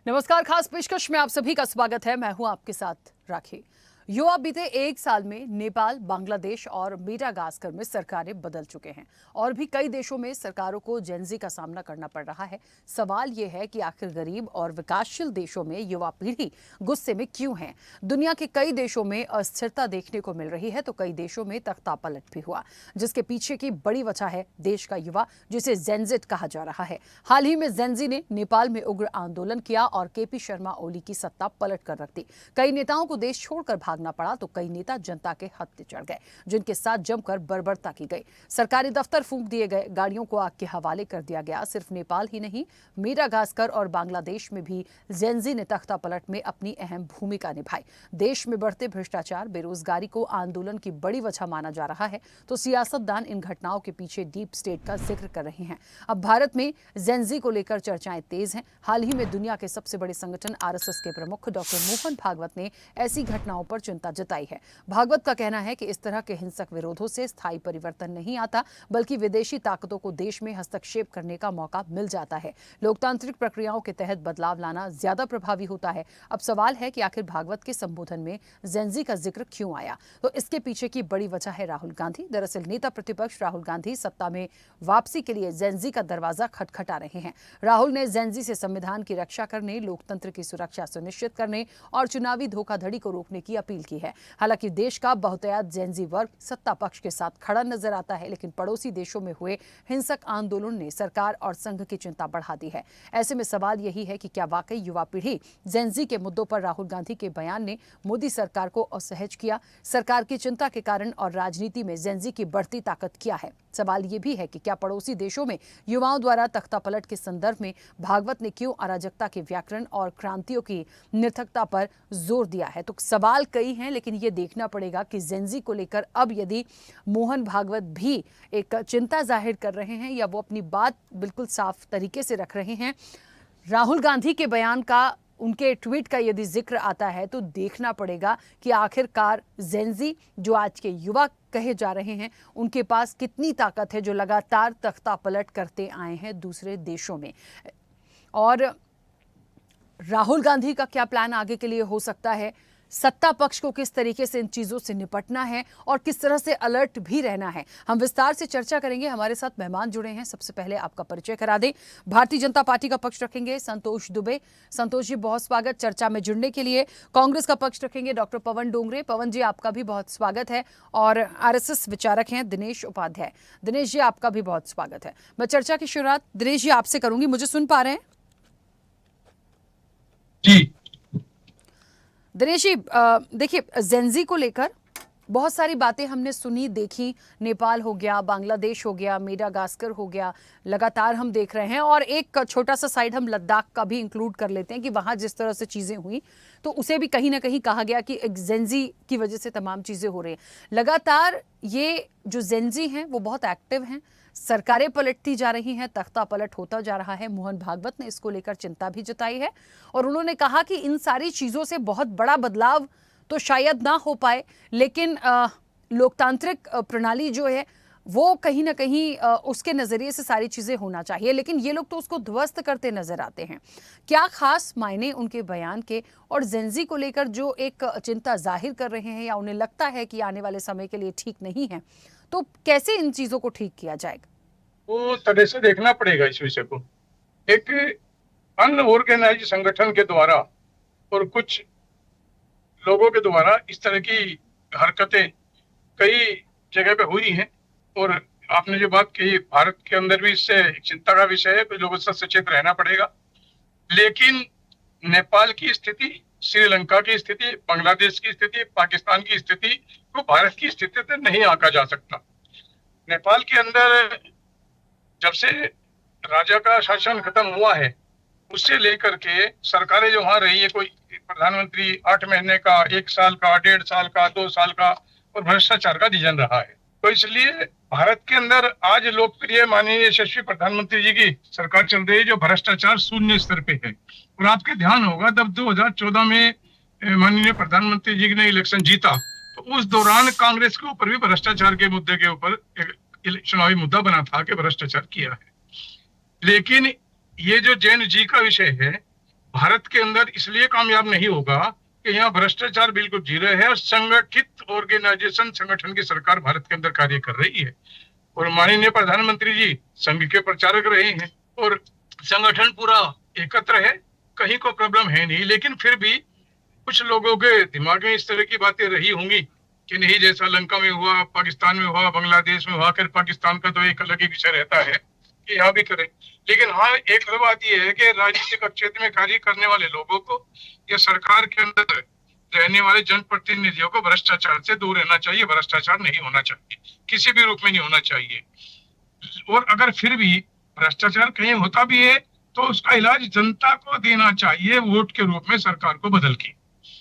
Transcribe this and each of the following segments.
नमस्कार। खास पेशकश में आप सभी का स्वागत है। मैं हूं आपके साथ राखी। युवा बीते एक साल में नेपाल, बांग्लादेश और मेडागास्कर में सरकारें बदल चुके हैं और भी कई देशों में सरकारों को जेनजी का सामना करना पड़ रहा है। सवाल यह है कि आखिर गरीब और विकासशील देशों में युवा पीढ़ी गुस्से में क्यों है। दुनिया के कई देशों में अस्थिरता देखने को मिल रही है तो कई देशों में तख्तापलट भी हुआ, जिसके पीछे की बड़ी वजह है देश का युवा, जिसे जेनजेट कहा जा रहा है। हाल ही में जेनजी ने नेपाल में उग्र आंदोलन किया और केपी शर्मा ओली की सत्ता पलट कर रख दी। कई नेताओं को देश छोड़कर भागना पड़ा तो कई नेता जनता के हत्थे चढ़ गए, जिनके साथ जमकर बर्बरता की गई। सरकारी दफ्तर फूंक दिए गए, गाड़ियों को आग के हवाले कर दिया गया। सिर्फ नेपाल ही नहीं, मेडागास्कर और बांग्लादेश में भी जेनजी ने तख्तापलट में अपनी अहम भूमिका निभाई। देश में बढ़ते भ्रष्टाचार, बेरोजगारी को आंदोलन की बड़ी वजह माना जा रहा है तो सियासतदान इन घटनाओं के पीछे डीप स्टेट का जिक्र कर रहे हैं। अब भारत में जेनजी को लेकर चर्चाएं तेज हैं। हाल ही में दुनिया के सबसे बड़े संगठन आरएसएस के प्रमुख डॉक्टर मोहन भागवत ने ऐसी घटनाओं पर चिंता जताई है। भागवत का कहना है कि इस तरह के हिंसक विरोधों से स्थायी परिवर्तन नहीं आता, बल्कि विदेशी ताकतों को देश में हस्तक्षेप करने का मौका मिल जाता है। लोकतांत्रिक प्रक्रियाओं के तहत बदलाव लाना ज्यादा प्रभावी होता है। अब सवाल है कि आखिर भागवत के संबोधन में जेनजी का जिक्र क्यों आया, तो इसके पीछे की बड़ी वजह है राहुल गांधी। दरअसल नेता प्रतिपक्ष राहुल गांधी सत्ता में वापसी के लिए जेनजी का दरवाजा खटखटा रहे हैं। राहुल ने जेनजी से संविधान की रक्षा करने, लोकतंत्र की सुरक्षा सुनिश्चित करने और चुनावी धोखाधड़ी को रोकने की अपील की है। हालांकि देश का बहुतायत जेनजी वर्ग सत्ता पक्ष के साथ खड़ा नजर आता है, लेकिन पड़ोसी देशों में हुए हिंसक आंदोलन ने सरकार और संघ की चिंता बढ़ा दी है। ऐसे में सवाल यही है कि क्या वाकई युवा पीढ़ी जेनजी के मुद्दों पर राहुल गांधी के बयान ने मोदी सरकार को असहज किया। सरकार की चिंता के कारण और राजनीति में जेनजी की बढ़ती ताकत क्या है। सवाल ये भी है कि क्या पड़ोसी देशों में युवाओं द्वारा तख्तापलट के संदर्भ में भागवत ने क्यों अराजकता के व्याकरण और क्रांतियों की निरर्थकता पर जोर दिया है। तो सवाल कई हैं, लेकिन ये देखना पड़ेगा कि जेनजी को लेकर अब यदि मोहन भागवत भी एक चिंता जाहिर कर रहे हैं या वो अपनी बात बिल्कुल साफ तरीके से रख रहे हैं। राहुल गांधी के बयान का, उनके ट्वीट का यदि जिक्र आता है तो देखना पड़ेगा कि आखिरकार जेनजी जो आज के युवा कहे जा रहे हैं, उनके पास कितनी ताकत है जो लगातार तख्तापलट करते आए हैं दूसरे देशों में। और राहुल गांधी का क्या प्लान आगे के लिए हो सकता है, सत्ता पक्ष को किस तरीके से इन चीजों से निपटना है और किस तरह से अलर्ट भी रहना है, हम विस्तार से चर्चा करेंगे। हमारे साथ मेहमान जुड़े हैं। सबसे पहले आपका परिचय करा दें। भारतीय जनता पार्टी का पक्ष रखेंगे संतोष दुबे। संतोष जी, बहुत स्वागत चर्चा में जुड़ने के लिए। कांग्रेस का पक्ष रखेंगे डॉक्टर पवन डोंगरे। पवन जी, आपका भी बहुत स्वागत है। और आरएसएस विचारक हैं दिनेश उपाध्याय। दिनेश जी, आपका भी बहुत स्वागत है। मैं चर्चा की शुरुआत दिनेश जी आपसे करूंगी। मुझे सुन पा रहे हैं जी? दिनेश जी, देखिए, जेनजी को लेकर बहुत सारी बातें हमने सुनी, देखी। नेपाल हो गया, बांग्लादेश हो गया, मेडागास्कर हो गया, लगातार हम देख रहे हैं। और एक छोटा सा साइड हम लद्दाख का भी इंक्लूड कर लेते हैं कि वहाँ जिस तरह से चीज़ें हुई तो उसे भी कहीं ना कहीं कहा गया कि एक जेनजी की वजह से तमाम चीज़ें हो रही हैं। लगातार ये जो जेनजी हैं वो बहुत एक्टिव हैं, सरकारें पलटती जा रही हैं, तख्ता पलट होता जा रहा है। मोहन भागवत ने इसको लेकर चिंता भी जताई है और उन्होंने कहा कि इन सारी चीज़ों से बहुत बड़ा बदलाव तो शायद ना हो पाए, लेकिन लोकतांत्रिक प्रणाली जो है वो कहीं ना कहीं उसके नज़रिए से सारी चीज़ें होना चाहिए, लेकिन ये लोग तो उसको ध्वस्त करते नजर आते हैं। क्या खास मायने उनके बयान के और जेनजी को लेकर जो एक चिंता जाहिर कर रहे हैं या उन्हें लगता है कि आने वाले समय के लिए ठीक नहीं है, तो कैसे इन चीजों को ठीक किया जाएगा? वो तरह से देखना पड़ेगा इस विषय को। एक अनऑर्गेनाइज संगठन के द्वारा और कुछ लोगों के द्वारा इस तरह की हरकतें कई जगह पे हुई हैं। और आपने जो बात कही, भारत के अंदर भी इससे चिंता का विषय है, कुछ लोगों से सचेत रहना पड़ेगा। लेकिन नेपाल की स्थिति, श्रीलंका की स्थिति, बांग्लादेश की स्थिति, पाकिस्तान की स्थिति को भारत की स्थिति से नहीं आंका जा सकता। नेपाल के अंदर जब से राजा का शासन खत्म हुआ है उससे लेकर के सरकारें जो वहां रही है, कोई प्रधानमंत्री 8 महीने का, 1 साल का, 1.5 साल का, 2 साल का, और भ्रष्टाचार का डिजाइन रहा है। तो इसलिए भारत के अंदर आज लोकप्रिय माननीय यशस्वी प्रधानमंत्री जी की सरकार चल रही है जो भ्रष्टाचार शून्य स्तर पे है। और आपके ध्यान होगा जब 2014 में माननीय प्रधानमंत्री जी ने इलेक्शन जीता तो उस दौरान कांग्रेस के ऊपर भी भ्रष्टाचार के मुद्दे के ऊपर एक चुनावी मुद्दा बना था कि भ्रष्टाचार किया है। लेकिन ये जो जैन जी का विषय है, भारत के अंदर इसलिए कामयाब नहीं होगा कि यहाँ भ्रष्टाचार बिल्कुल जीरो है और संगठित ऑर्गेनाइजेशन संगठन की सरकार भारत के अंदर कार्य कर रही है। और माननीय प्रधानमंत्री जी संघ के प्रचारक रहे हैं और संगठन पूरा एकत्र है, कहीं को प्रॉब्लम है नहीं। लेकिन फिर भी कुछ लोगों के दिमाग में इस तरह की बातें रही होंगी कि नहीं, जैसा लंका में हुआ, पाकिस्तान में हुआ, बांग्लादेश में हुआ, फिर पाकिस्तान का तो एक अलग ही विषय रहता है कि यहाँ भी करें। लेकिन हाँ, एक बात यह है कि राजनीतिक क्षेत्र में कार्य करने वाले लोगों को या सरकार के अंदर रहने वाले जनप्रतिनिधियों को भ्रष्टाचार से दूर रहना चाहिए। भ्रष्टाचार नहीं होना चाहिए, किसी भी रूप में नहीं होना चाहिए। और अगर फिर भी भ्रष्टाचार कहीं होता भी है तो उसका इलाज जनता को देना चाहिए वोट के रूप में, सरकार को बदल के।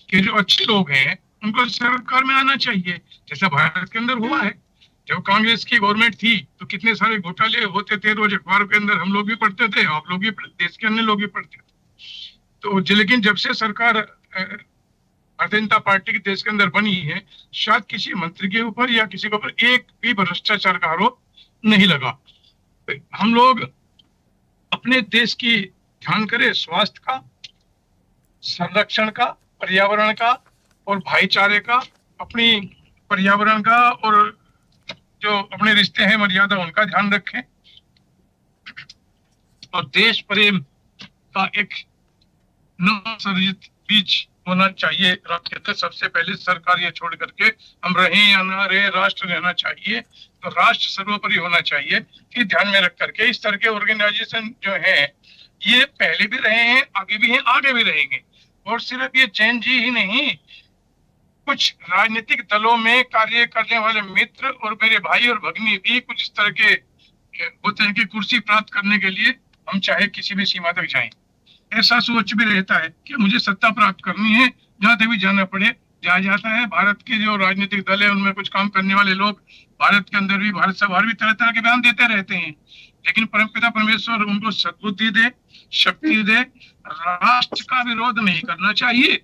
कि जो अच्छे लोग हैं उनको सरकार में आना चाहिए, जैसा भारत के अंदर हुआ है। जब कांग्रेस की गवर्नमेंट थी तो कितने सारे घोटाले होते थे, रोज अखबार के अंदर हम लोग भी पढ़ते थे, आप लोग भी, देश के अन्य लोग भी पढ़ते थे। तो लेकिन जब से सरकार भारतीय जनता पार्टी की देश के अंदर बनी है, शायद किसी मंत्री के ऊपर या किसी के ऊपर एक भी भ्रष्टाचार का आरोप नहीं लगा। हम लोग अपने देश की ध्यान करें, स्वास्थ्य का, संरक्षण का, पर्यावरण का और भाईचारे का, अपनी पर्यावरण का और जो अपने रिश्ते हैं मर्यादा उनका ध्यान रखें और देश प्रेम का एक नवसर्जित बीज होना चाहिए। कहते सबसे पहले सरकार ये छोड़ करके हम रहें या ना रहे, राष्ट्र रहना चाहिए, तो राष्ट्र सर्वोपरि होना चाहिए। कि ध्यान में रख करके इस तरह के ऑर्गेनाइजेशन जो है ये पहले भी रहे हैं, आगे भी हैं, आगे भी रहेंगे। और सिर्फ ये जैन जी ही नहीं, कुछ राजनीतिक दलों में कार्य करने वाले मित्र और मेरे भाई और भगिनी भी कुछ इस तरह के होते हैं कि कुर्सी प्राप्त करने के लिए हम चाहे किसी भी सीमा तक जाएं। ऐसा सोच भी रहता है कि मुझे सत्ता प्राप्त करनी है, जहां तक भी जाना पड़े जाया जाता है। भारत के जो राजनीतिक दल है उनमें कुछ काम करने वाले लोग भारत के अंदर भी, भारत से बाहर भी तरह तरह के बयान देते रहते हैं। लेकिन परमपिता परमेश्वर उनको सद्बुद्धि दे, शक्ति दे। राष्ट्र का विरोध नहीं करना चाहिए।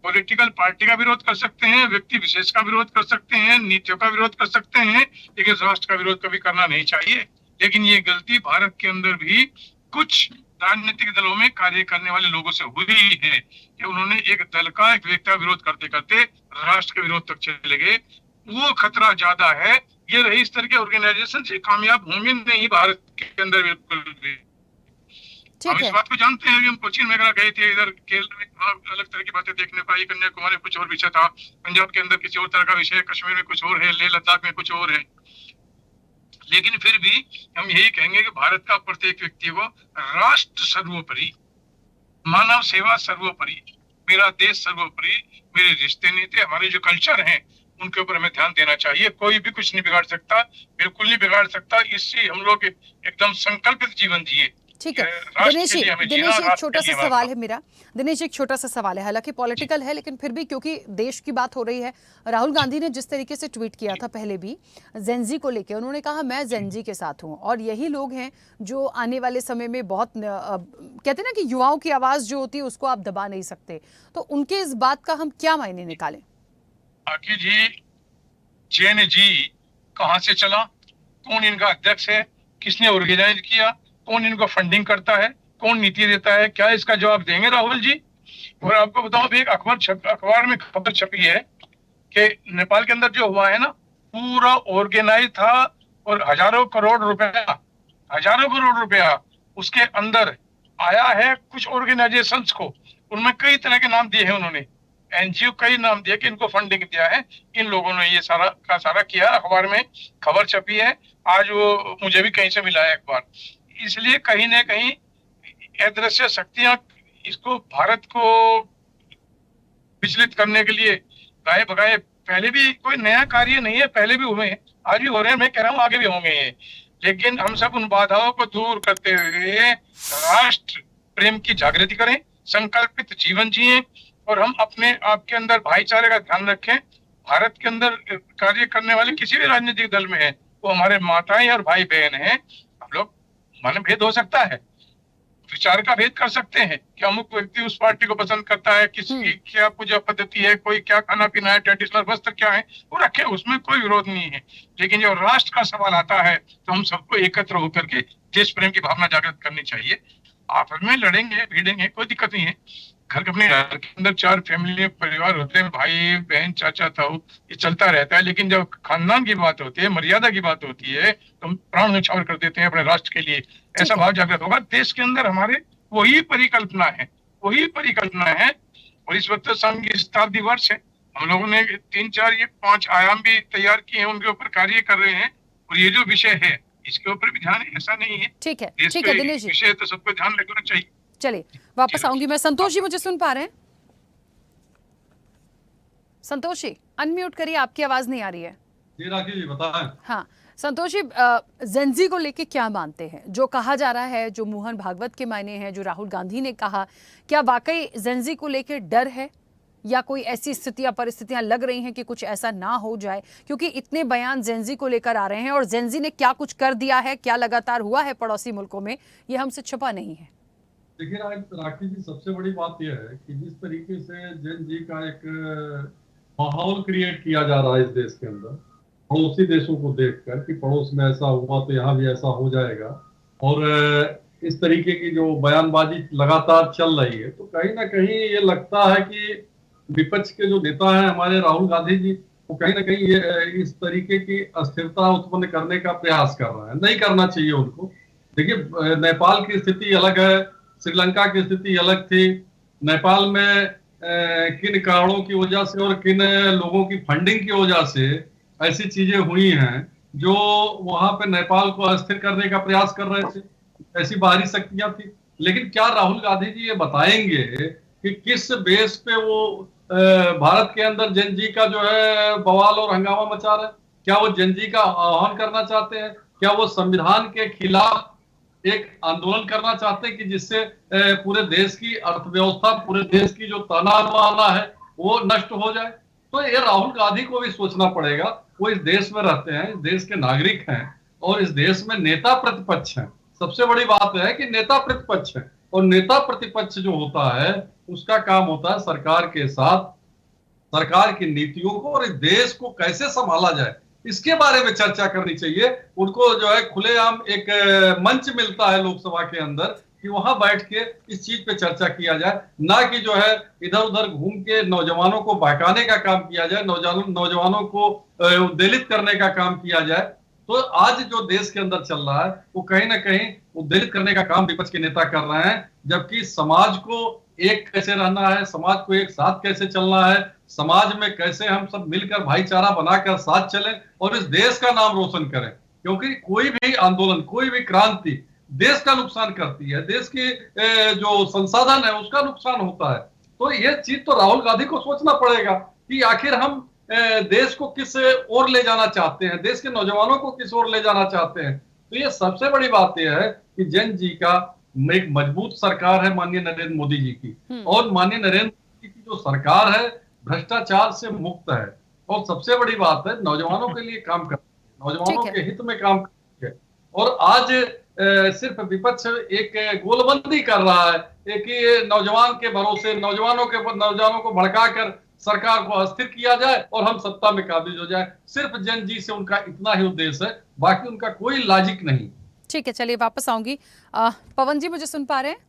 पॉलिटिकल पार्टी का विरोध कर सकते हैं, व्यक्ति विशेष का विरोध कर सकते हैं, नीतियों का विरोध कर सकते हैं, लेकिन राष्ट्र का विरोध कभी करना नहीं चाहिए। लेकिन ये गलती भारत के अंदर भी कुछ राजनीतिक दलों में कार्य करने वाले लोगों से हुई है कि उन्होंने एक दल का, एक व्यक्ति का विरोध करते करते राष्ट्र के विरोध तक चले गए। वो खतरा ज्यादा है। ये रही इस तरह के ऑर्गेनाइजेशन से कामयाब होंगे नहीं भारत के अंदर बिल्कुल भी। हम इस बात को जानते हैं कि हम कोचीन वगैरह गए थे, इधर केरल में अलग तरह की बातें देखने को आई, कन्याकुमारी में कुछ और विषय था, पंजाब के अंदर किसी और तरह का विषय है, कश्मीर में कुछ और है, लेह लद्दाख में कुछ और है। लेकिन फिर भी हम यही कहेंगे कि भारत का प्रत्येक व्यक्ति को राष्ट्र सर्वोपरि, मानव सेवा सर्वोपरि, मेरा देश सर्वोपरि, मेरे रिश्ते नीति, हमारे जो कल्चर हैं उनके ऊपर हमें ध्यान देना चाहिए। कोई भी कुछ नहीं बिगाड़ सकता, बिल्कुल नहीं बिगाड़ सकता। इससे हम लोग एकदम संकल्पित जीवन जिए। ठीक है दिनेश जी, एक छोटा सा सवाल है मेरा। दिनेश जी, एक छोटा सा सवाल है, हालांकि पॉलिटिकल है लेकिन फिर भी क्योंकि देश की बात हो रही है। राहुल गांधी ने जिस तरीके से ट्वीट किया था पहले भी जेनजी को लेकर, उन्होंने कहा मैं जेनजी के साथ हूं और यही लोग हैं जो आने वाले समय में बहुत कहते हैं ना कि युवाओं की आवाज जो होती है उसको आप दबा नहीं सकते, तो उनके इस बात का हम क्या मायने निकालें? आखिर जी जैन जी कहां से चला, कौन इनका अध्यक्ष है, किसने ऑर्गेनाइज किया, कौन इनको फंडिंग करता है, कौन नीति देता है, क्या इसका जवाब देंगे राहुल जी? और आपको बताओ, एक अखबार में खबर छपी है कि नेपाल के अंदर जो हुआ है ना, पूरा ऑर्गेनाइज था और हजारों करोड़ रुपया उसके अंदर आया है कुछ ऑर्गेनाइजेशंस को। उनमें कई तरह के नाम दिए हैं उन्होंने, एनजीओ कई नाम दिए कि इनको फंडिंग दिया है। इन लोगों ने ये सारा का सारा किया। अखबार में खबर छपी है, आज वो मुझे भी कहीं से मिला है अखबार। इसलिए कहीं ना कहीं अदृश्य शक्तियां इसको, भारत को विचलित करने के लिए गाये भगाए, पहले भी कोई नया कार्य नहीं है, पहले भी हुए हैं, आज भी हो रहे हैं, मैं कह रहा हूँ आगे भी होंगे ये। लेकिन हम सब उन बाधाओं को दूर करते हुए राष्ट्र प्रेम की जागृति करें, संकल्पित जीवन जिए और हम अपने आप के अंदर भाईचारे का ध्यान रखें। भारत के अंदर कार्य करने वाले किसी भी राजनीतिक दल में है, वो हमारे माताएं और भाई बहन हैं। हम लोग, मन भेद हो सकता है, विचार का भेद कर सकते हैं कि अमुक व्यक्ति उस पार्टी को पसंद करता है, किसी क्या पूजा पद्धति है, कोई क्या खाना पीना है, ट्रेडिशनल वस्त्र क्या है, वो रखे, उसमें कोई विरोध नहीं है। लेकिन जब राष्ट्र का सवाल आता है तो हम सबको एकत्र होकर के देश प्रेम की भावना जागृत करनी चाहिए। आपस में लड़ेंगे भिड़ेंगे, कोई दिक्कत नहीं है। घर के अपने घर के अंदर 4 फैमिली परिवार होते हैं, भाई बहन चाचा ताऊ, ये चलता रहता है। लेकिन जब खानदान की बात होती है, मर्यादा की बात होती है, तो हम प्राण न्यौछावर कर देते हैं अपने राष्ट्र के लिए। ऐसा है। भाव जागृत होगा देश के अंदर, हमारे वही परिकल्पना है, वही परिकल्पना है। और इस वक्त संघ की शताब्दी वर्ष है, हम लोगों ने 3 4 ये 5 आयाम भी तैयार किए हैं, उनके ऊपर कार्य कर रहे हैं। और ये जो विषय है इसके ऊपर भी ध्यान है, ऐसा नहीं है। ठीक है, देश ठीक का है दिनेश जी, विषय तो सबको ध्यान रखना चाहिए। चलिए वापस आऊंगी मैं। संतोष जी मुझे सुन पा रहे हैं? संतोष जी अनम्यूट करिए, आपकी आवाज नहीं आ रही है। जी राखी जी बताएं। हाँ संतोष जी, जेंजी को लेके क्या मानते हैं? जो कहा जा रहा है, जो मोहन भागवत के मायने हैं, जो राहुल गांधी ने कहा, क्या वाकई जेंजी को लेके डर है या कोई ऐसी स्थितियां परिस्थितियां लग रही हैं कि कुछ ऐसा ना हो जाए? क्योंकि इतने बयान जेंजी को लेकर आ रहे हैं और जेंजी ने क्या कुछ कर दिया है, क्या लगातार हुआ है पड़ोसी मुल्कों में, ये हमसे छुपा नहीं है। देखिए राखी जी, सबसे बड़ी बात यह है कि जिस तरीके से जेन जी का एक माहौल क्रिएट किया जा रहा है इस देश के अंदर, पड़ोसी देशों को देखकर कि पड़ोस में ऐसा हुआ तो यहाँ भी ऐसा हो जाएगा, और इस तरीके की जो बयानबाजी लगातार चल रही है, तो कहीं ना कहीं ये लगता है कि विपक्ष के जो नेता हैं हमारे राहुल गांधी जी, वो कहीं ना कहीं ये इस तरीके की अस्थिरता उत्पन्न करने का प्रयास कर रहे हैं। नहीं करना चाहिए उनको। देखिए नेपाल की स्थिति अलग है, श्रीलंका की स्थिति अलग थी। नेपाल में किन कारणों की वजह से और किन लोगों की फंडिंग की वजह से ऐसी चीजें हुई हैं जो वहां पे नेपाल को अस्थिर करने का प्रयास कर रहे थे, ऐसी बाहरी शक्तियां थी। लेकिन क्या राहुल गांधी जी ये बताएंगे कि किस बेस पे वो भारत के अंदर जेन जी का जो है बवाल और हंगामा मचा रहे हैं? क्या वो जेन जी का आह्वान करना चाहते हैं? क्या वो संविधान के खिलाफ एक आंदोलन करना चाहते हैं कि जिससे पूरे देश की अर्थव्यवस्था, पूरे देश की जो ताना है वो नष्ट हो जाए? तो ये राहुल गांधी को भी सोचना पड़ेगा। वो इस देश में रहते हैं, इस देश के नागरिक हैं और इस देश में नेता प्रतिपक्ष हैं। सबसे बड़ी बात है कि नेता प्रतिपक्ष है, और नेता प्रतिपक्ष जो होता है उसका काम होता है सरकार के साथ, सरकार की नीतियों को और इस देश को कैसे संभाला जाए इसके बारे में चर्चा करनी चाहिए। उनको जो है खुलेआम एक मंच मिलता है लोकसभा के अंदर कि वहां बैठ के इस चीज पे चर्चा किया जाए, ना कि जो है इधर उधर घूम के नौजवानों को बहकाने का काम किया जाए, नौजवानों को उद्वेलित करने का काम किया जाए। तो आज जो देश के अंदर चल रहा है वो कहीं ना कहीं उद्वेलित करने का काम विपक्ष के नेता कर रहे हैं, जबकि समाज को एक कैसे रहना है, समाज को एक साथ कैसे चलना है, समाज में कैसे हम सब मिलकर भाईचारा बनाकर साथ चलें और इस देश का नाम रोशन करें। क्योंकि कोई भी आंदोलन, कोई भी क्रांति देश का नुकसान करती है, देश की जो संसाधन है उसका नुकसान होता है। तो ये चीज तो राहुल गांधी को सोचना पड़ेगा कि आखिर हम देश को किस ओर ले जाना चाहते हैं, देश के नौजवानों को किस ओर ले जाना चाहते हैं। तो ये सबसे बड़ी बात यह है कि जेन जी का एक मजबूत सरकार है माननीय नरेंद्र मोदी जी की, और माननीय नरेंद्र मोदी की जो सरकार है भ्रष्टाचार से मुक्त है, और सबसे बड़ी बात है नौजवानों के लिए काम करती है, नौजवानों के हित में काम करती है। और आज सिर्फ विपक्ष एक गोलबंदी कर रहा है कि नौजवान के भरोसे नौजवानों को भड़काकर सरकार को अस्थिर किया जाए और हम सत्ता में काबिज हो जाए। सिर्फ जेन जी से उनका इतना ही उद्देश्य है, बाकी उनका कोई लॉजिक नहीं। ठीक है, चलिए वापस आऊंगी। पवन जी मुझे सुन पा रहे हैं?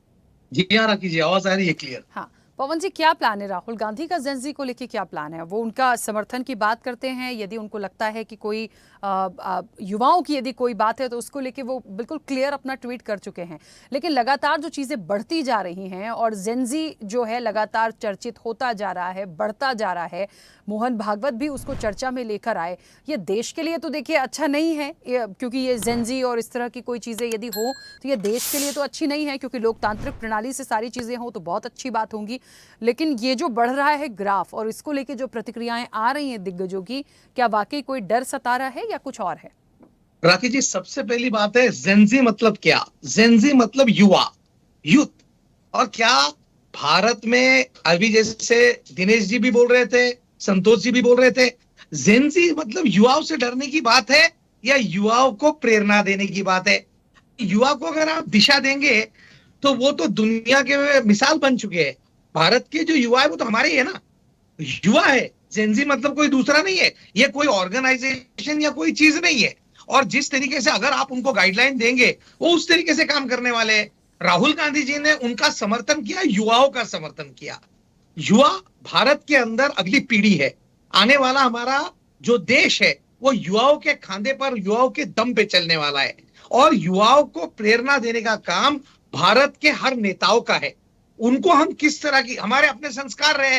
जी हाँ राखी जी, आवाज आ रही है क्लियर? हाँ पवन जी, क्या प्लान है राहुल गांधी का जेंजी को लेके? क्या प्लान है? वो उनका समर्थन की बात करते हैं, यदि उनको लगता है कि कोई युवाओं की यदि कोई बात है तो उसको लेके वो बिल्कुल क्लियर अपना ट्वीट कर चुके हैं। लेकिन लगातार जो चीज़ें बढ़ती जा रही हैं और जेंजी जो है लगातार चर्चित होता जा रहा है, बढ़ता जा रहा है, मोहन भागवत भी उसको चर्चा में लेकर आए, ये देश के लिए तो देखिए अच्छा नहीं है, क्योंकि ये जेंजी और इस तरह की कोई चीज़ें यदि हो तो ये देश के लिए तो अच्छी नहीं है, क्योंकि लोकतांत्रिक प्रणाली से सारी चीज़ें हों तो बहुत अच्छी बात होंगी। लेकिन ये जो बढ़ रहा है ग्राफ और इसको लेके जो प्रतिक्रियाएं आ रही हैं दिग्गजों की, क्या वाकई कोई डर सता रहा है या कुछ और है? राखी जी, सबसे पहली बात है जेंजी मतलब क्या? जेंजी मतलब युवा, यूथ। और क्या भारत में अभी जैसे दिनेश जी भी बोल रहे थे, संतोष जी भी बोल रहे थे, जेंजी मतलब युवाओं से डरने की बात है या युवाओं को प्रेरणा देने की बात है? युवा को अगर आप दिशा देंगे तो वो तो दुनिया के मिसाल बन चुके हैं। भारत के जो युवा है वो तो हमारे ही है ना, युवा है। जेंजी मतलब कोई दूसरा नहीं है, ये कोई ऑर्गेनाइजेशन या कोई चीज नहीं है। और जिस तरीके से अगर आप उनको गाइडलाइन देंगे वो उस तरीके से काम करने वाले हैं। राहुल गांधी जी ने उनका समर्थन किया, युवाओं का समर्थन किया। युवा भारत के अंदर अगली पीढ़ी है। आने वाला हमारा जो देश है वो युवाओं के खांधे पर, युवाओं के दम पे चलने वाला है। और युवाओं को प्रेरणा देने का काम भारत के हर नेताओं का है। उनको हम किस तरह की, हमारे अपने संस्कार रहे,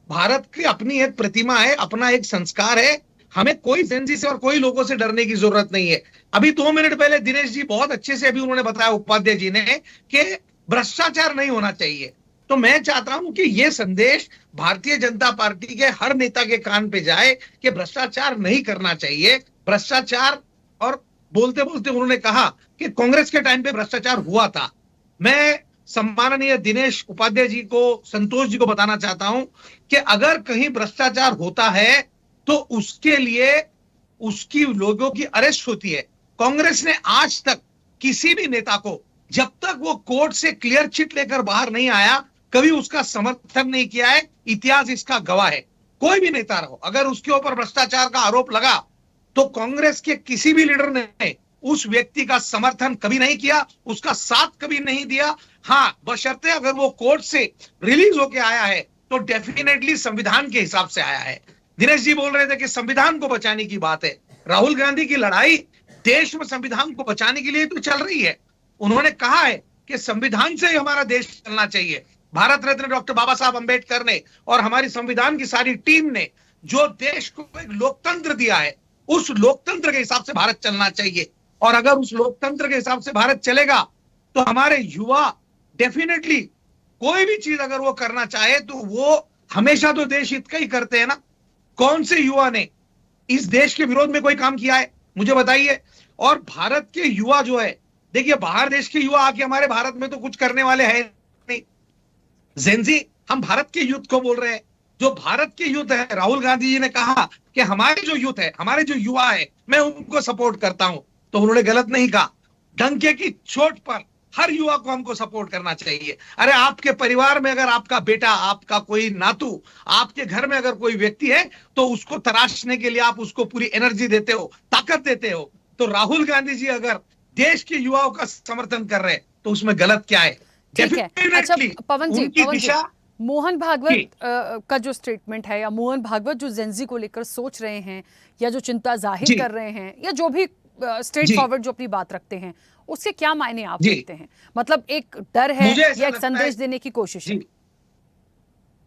भारत की अपनी एक प्रतिमा है, अपना एक संस्कार है। हमें कोई जेनजी से और कोई लोगों से डरने की जरूरत नहीं है। अभी 2 मिनट पहले दिनेश जी बहुत अच्छे से अभी उन्होंने बताया, उपाध्याय जी ने, कि भ्रष्टाचार नहीं होना चाहिए। तो मैं चाहता हूं कि ये संदेश भारतीय जनता पार्टी के हर नेता के कान पे जाए कि भ्रष्टाचार नहीं करना चाहिए। भ्रष्टाचार, और बोलते बोलते उन्होंने कहा कि कांग्रेस के टाइम पे भ्रष्टाचार हुआ था। मैं सम्माननीय दिनेश उपाध्याय जी को, संतोष जी को बताना चाहता हूं कि अगर कहीं भ्रष्टाचार होता है तो उसके लिए उसकी लोगों की अरेस्ट होती है। कांग्रेस ने आज तक किसी भी नेता को, जब तक वो कोर्ट से क्लियर चिट लेकर बाहर नहीं आया, कभी उसका समर्थन नहीं किया है। इतिहास इसका गवाह है। कोई भी नेता रहो, अगर उसके ऊपर भ्रष्टाचार का आरोप लगा तो कांग्रेस के किसी भी लीडर ने उस व्यक्ति का समर्थन कभी नहीं किया, उसका साथ कभी नहीं दिया। हाँ, बशर्ते अगर वो कोर्ट से रिलीज होके आया है तो डेफिनेटली संविधान के हिसाब से आया है। दिनेश जी बोल रहे थे कि संविधान को बचाने की बात है। राहुल गांधी की लड़ाई देश में संविधान को बचाने के लिए तो चल रही है। उन्होंने कहा है कि संविधान से ही हमारा देश चलना चाहिए। भारत रत्न डॉक्टर बाबा साहब अंबेडकर ने और हमारी संविधान की सारी टीम ने जो देश को एक लोकतंत्र दिया है, उस लोकतंत्र के हिसाब से भारत चलना चाहिए। और अगर उस लोकतंत्र के हिसाब से भारत चलेगा तो हमारे युवा डेफिनेटली कोई भी चीज अगर वो करना चाहे तो वो हमेशा तो देश हित का ही करते हैं ना। कौन से युवा ने इस देश के विरोध में कोई काम किया है, मुझे बताइए। और भारत के युवा जो है, देखिए बाहर देश के युवा आके हमारे भारत में तो कुछ करने वाले हैं नहीं। जेनजी, हम भारत के यूथ को बोल रहे हैं। जो भारत के यूथ है, राहुल गांधी जी ने कहा कि हमारे जो यूथ है, हमारे जो युवा है, मैं उनको सपोर्ट करता हूं। तो उन्होंने गलत नहीं कहा। डंके की चोट पर हर युवा को हमको सपोर्ट करना चाहिए। अरे आपके परिवार में अगर आपका बेटा, आपका कोई नातू, आपके घर में अगर कोई व्यक्ति है तो उसको तराशने के लिए आप उसको पूरी एनर्जी देते हो, ताकत देते हो। तो राहुल गांधी जी अगर देश के युवाओं का समर्थन कर रहे हैं तो उसमें गलत क्या है? ठीक है। अच्छा पवन जी, मोहन भागवत जी। का जो स्टेटमेंट है, या मोहन भागवत जो जेनजी को लेकर सोच रहे हैं या जो चिंता जाहिर कर रहे हैं, या जो भी स्ट्रेट फॉरवर्ड जो अपनी बात रखते हैं, उसके क्या मायने आप देखते हैं? मतलब एक डर है या एक संदेश देने की कोशिश है?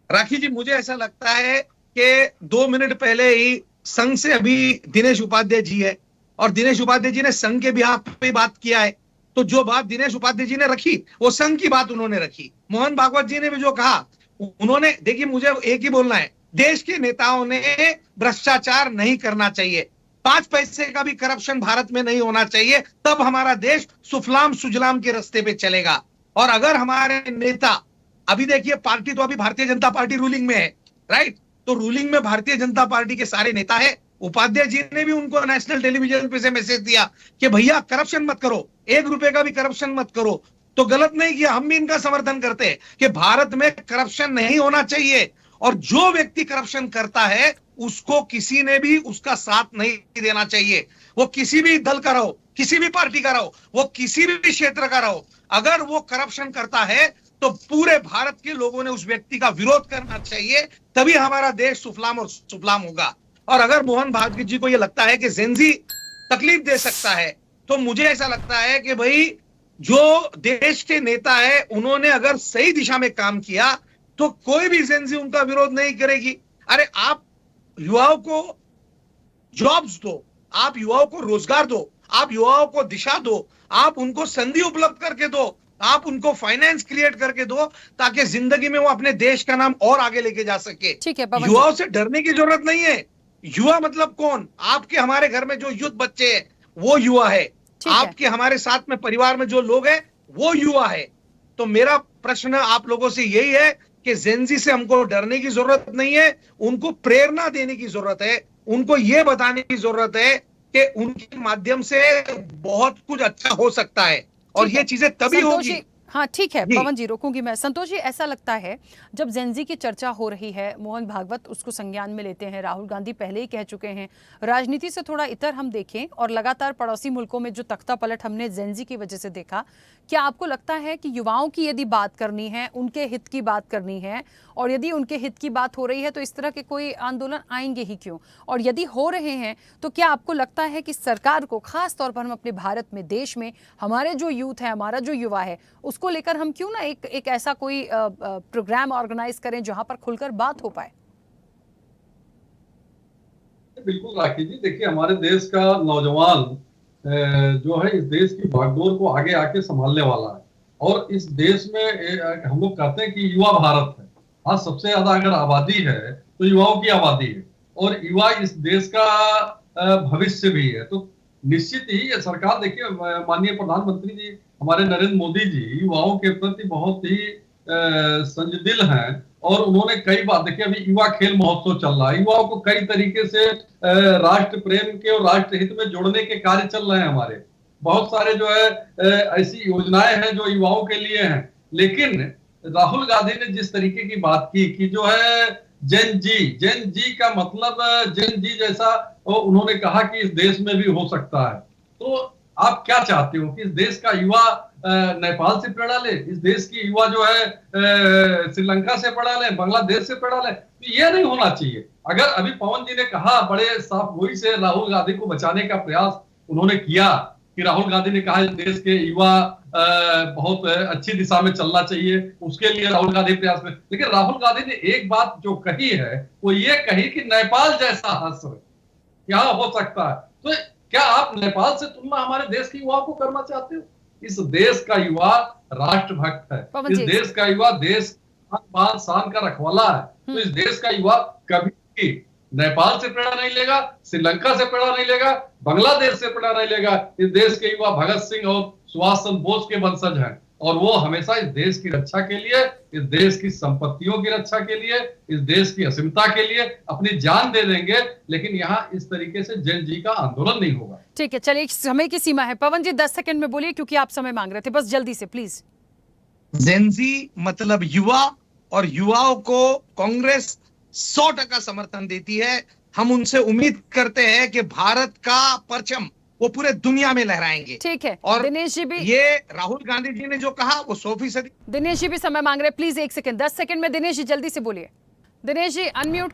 राखी जी, मुझे ऐसा लगता है कि 2 मिनट पहले ही संघ से अभी दिनेश उपाध्याय जी है और दिनेश उपाध्याय जी ने संघ के बिहाफ पे बात किया है। तो जो बात दिनेश उपाध्याय जी ने रखी वो संघ की बात उन्होंने रखी। मोहन भागवत जी ने भी जो कहा, उन्होंने, देखिए मुझे एक ही बोलना है, देश के नेताओं ने भ्रष्टाचार नहीं करना चाहिए। 5 पैसे का भी करप्शन भारत में नहीं होना चाहिए, तब हमारा देश सुफलाम सुजलाम के रास्ते पे चलेगा। और अगर हमारे नेता, अभी देखिए पार्टी तो अभी भारतीय जनता पार्टी रूलिंग में है, राइट? तो रूलिंग में भारतीय जनता पार्टी के सारे नेता है। उपाध्याय जी ने भी उनको नेशनल टेलीविजन पे से मैसेज दिया कि भैया करप्शन मत करो, 1 रुपए का भी करप्शन मत करो। तो गलत नहीं किया, हम भी इनका समर्थन करते हैं कि भारत में करप्शन नहीं होना चाहिए। और जो व्यक्ति करप्शन करता है उसको किसी ने भी उसका साथ नहीं देना चाहिए। वो किसी भी दल का रहो, किसी भी पार्टी का रहो, वो किसी भी क्षेत्र का रहो, अगर वो करप्शन करता है तो पूरे भारत के लोगों ने उस व्यक्ति का विरोध करना चाहिए, तभी हमारा देश सुफलाम और सुफलाम होगा। और अगर मोहन भागवत जी को यह लगता है कि जेनजी तकलीफ दे सकता है, तो मुझे ऐसा लगता है कि भाई जो देश के नेता है उन्होंने अगर सही दिशा में काम किया तो कोई भी जेनजी उनका विरोध नहीं करेगी। अरे आप युवाओं को जॉब्स दो, आप युवाओं को रोजगार दो, आप युवाओं को दिशा दो, आप उनको संधि उपलब्ध करके दो, आप उनको फाइनेंस क्रिएट करके दो, ताकि जिंदगी में वो अपने देश का नाम और आगे लेके जा सके। ठीक है, युवाओं से डरने की जरूरत नहीं है। युवा मतलब कौन? आपके हमारे घर में जो युद्ध बच्चे हैं वो युवा है। आपके हमारे साथ में परिवार में जो लोग हैं वो युवा है। तो मेरा प्रश्न आप लोगों से यही है कि जेनजी से हमको डरने की जरूरत नहीं है, उनको प्रेरणा देने की जरूरत है, उनको ये बताने की जरूरत है कि उनके माध्यम से बहुत कुछ अच्छा हो सकता है। और ये चीजें तभी होगी हाँ ठीक है जी। पवन जी, रोकूंगी मैं। संतोष जी, ऐसा लगता है जब जेनजी की चर्चा हो रही है, मोहन भागवत उसको संज्ञान में लेते हैं, राहुल गांधी पहले ही कह चुके हैं, राजनीति से थोड़ा इतर हम देखें और लगातार पड़ोसी मुल्कों में जो तख्ता पलट हमने जेनजी की वजह से देखा, क्या आपको लगता है कि युवाओं की यदि बात करनी है, उनके हित की बात करनी है, और यदि उनके हित की बात हो रही है तो इस तरह के कोई आंदोलन आएंगे ही क्यों? और यदि हो रहे हैं तो क्या आपको लगता है कि सरकार को, खास तौर पर हम अपने भारत में, देश में, हमारे जो यूथ है, हमारा जो युवा है, उसको लेकर हम क्यों ना एक ऐसा कोई प्रोग्राम ऑर्गेनाइज करें जहां पर खुलकर बात हो पाए? बिल्कुल राखी जी, देखिए हमारे देश का नौजवान जो है इस देश की बागडोर को आगे आके संभालने वाला है। और इस देश में हम लोग कहते हैं कि युवा भारत है। आज सबसे ज्यादा अगर आबादी है तो युवाओं की आबादी है, और युवा इस देश का भविष्य भी है। तो निश्चित ही ये सरकार, देखिए माननीय प्रधानमंत्री जी हमारे नरेंद्र मोदी जी युवाओं के प्रति बहुत ही संजदिल हैं, और उन्होंने कई बार, देखिए अभी युवा खेल महोत्सव चल रहा है, युवाओं को कई तरीके से राष्ट्र प्रेम के और राष्ट्र हित में जोड़ने के कार्य चल रहे हैं हमारे। बहुत सारे जो है ऐसी योजनाएं हैं जो युवाओं के लिए हैं। लेकिन राहुल गांधी ने जिस तरीके की बात की कि जो है जेन जी का मतलब जेन जी जैसा, उन्होंने कहा कि इस देश में भी हो सकता है। तो आप क्या चाहते हो कि इस देश का युवा नेपाल से प्रेरणा ले, इस देश की युवा जो है श्रीलंका से प्रेरणा ले, बांग्लादेश से प्रेरणा ले? तो ये नहीं होना चाहिए। अगर अभी पवन जी ने कहा बड़े साफ गोई से राहुल गांधी को बचाने का प्रयास उन्होंने किया कि राहुल गांधी ने कहा देश के युवा बहुत अच्छी दिशा में चलना चाहिए, उसके लिए राहुल गांधी प्रयास में। लेकिन राहुल गांधी ने एक बात जो कही है वो ये कही कि नेपाल जैसा हश्र क्या हो सकता है। तो क्या आप नेपाल से तुलना हमारे देश के युवा को करना चाहते हो? इस देश का युवा राष्ट्रभक्त है, इस देश का युवा देश मान शान का रखवाला है। तो इस देश का युवा कभी भी नेपाल से प्रेरणा नहीं लेगा, श्रीलंका से प्रेरणा नहीं लेगा, बांग्लादेश से प्रेरणा नहीं लेगा। इस देश के युवा भगत सिंह और सुभाष चंद्र बोस के वंशज हैं, और वो हमेशा इस देश की रक्षा के लिए, इस देश की संपत्तियों की रक्षा के लिए, इस देश की अस्मिता के लिए अपनी जान दे देंगे। लेकिन यहाँ इस तरीके से जेन जी का आंदोलन नहीं होगा। ठीक है, चलिए समय की सीमा है। पवन जी 10 सेकंड में बोलिए, क्योंकि आप समय मांग रहे थे, बस जल्दी से प्लीज। जेन जी मतलब युवा, और युवाओं को कांग्रेस 100% समर्थन देती है। हम उनसे उम्मीद करते हैं कि भारत का परचम वो पूरे दुनिया में लहराएंगे। ठीक है, और दिनेश जी भी, ये राहुल गांधी जी ने जो कहा वो 100%। दिनेश जी भी समय मांग रहे हैं, प्लीज 1 सेकंड, 10 सेकंड में दिनेश जी जल्दी से बोलिए। दिनेश जी अनम्यूट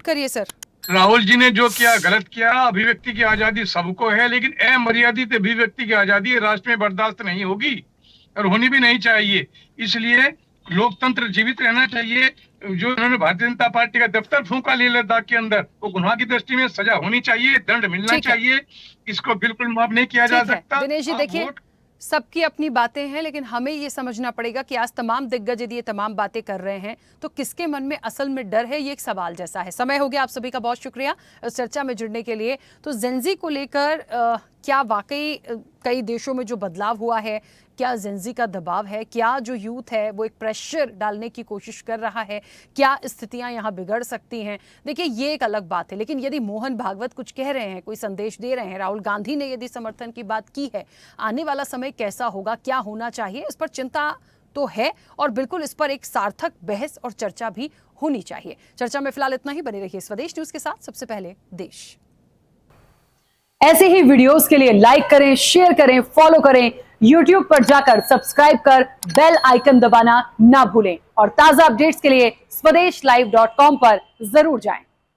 करिए सर। राहुल जी ने जो किया गलत किया। अभिव्यक्ति की आजादी सबको है, लेकिन अमर्यादित अभिव्यक्ति की आजादी राष्ट्र में बर्दाश्त नहीं होगी और होनी भी नहीं चाहिए। इसलिए लोकतंत्र जीवित रहना चाहिए। जो उन्होंने भारतीय जनता पार्टी का दफ्तर फूंका ले लद्दाख के अंदर, वो गुनाह की दृष्टि में सजा होनी चाहिए, दंड मिलना चाहिए। इसको बिल्कुल माफ नहीं किया जा सकता। दिनेश जी देखिए, सबकी अपनी बातें हैं, लेकिन हमें ये समझना पड़ेगा कि आज तमाम दिग्गज यदि ये तमाम बातें कर रहे हैं तो किसके मन में असल में डर है, ये एक सवाल जैसा है। समय हो गया, आप सभी का बहुत शुक्रिया इस चर्चा में जुड़ने के लिए। तो जेनजी को लेकर क्या वाकई कई देशों में जो बदलाव हुआ है, क्या जेनजी का दबाव है, क्या जो यूथ है वो एक प्रेशर डालने की कोशिश कर रहा है, क्या स्थितियां यहाँ बिगड़ सकती हैं, देखिए ये एक अलग बात है। लेकिन यदि मोहन भागवत कुछ कह रहे हैं, कोई संदेश दे रहे हैं, राहुल गांधी ने यदि समर्थन की बात की है, आने वाला समय कैसा होगा, क्या होना चाहिए, इस पर चिंता तो है, और बिल्कुल इस पर एक सार्थक बहस और चर्चा भी होनी चाहिए। चर्चा में फिलहाल इतना ही। बने रहिए स्वदेश न्यूज के साथ। सबसे पहले देश। ऐसे ही वीडियोस के लिए लाइक करें, शेयर करें, फॉलो करें। YouTube पर जाकर सब्सक्राइब कर बेल आइकन दबाना ना भूलें, और ताजा अपडेट्स के लिए swedeshlive.com पर जरूर जाएं।